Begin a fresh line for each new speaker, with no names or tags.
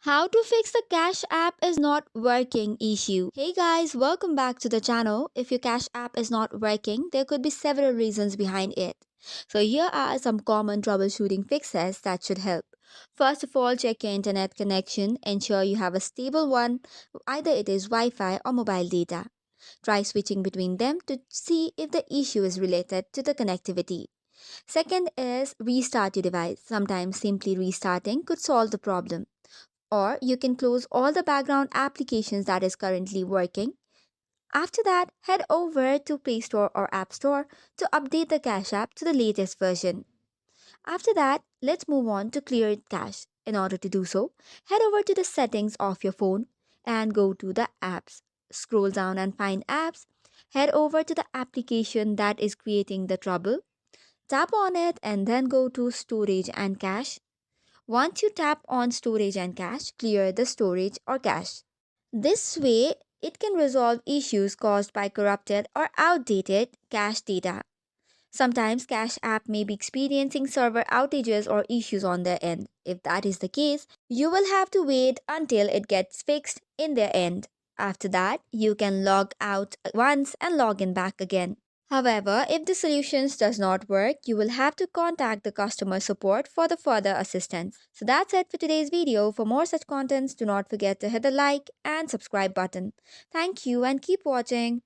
How to fix the Cash app is not working issue. Hey guys, welcome back to the channel. If your Cash app is not working, there could be several reasons behind it. So here are some common troubleshooting fixes that should help. First of all, check your internet connection. Ensure you have a stable one, either it is Wi-Fi or mobile data. Try switching between them to see if the issue is related to the connectivity. Second is restart your device. Sometimes simply restarting could solve the problem, or you can close all the background applications that is currently working. After that, head over to Play Store or App Store to update the Cache app to the latest version. After that, let's move on to clear cache. In order to do so, head over to the settings of your phone and go to the apps. Scroll down and find apps. Head over to the application that is creating the trouble. Tap on it and then go to storage and cache. Once you tap on storage and cache, clear the storage or cache. This way, it can resolve issues caused by corrupted or outdated cache data. Sometimes Cache app may be experiencing server outages or issues on their end. If that is the case, you will have to wait until it gets fixed in their end. After that, you can log out once and log in back again. However, if the solutions does not work, you will have to contact the customer support for the further assistance. So that's it for today's video. For more such contents, do not forget to hit the like and subscribe button. Thank you and keep watching.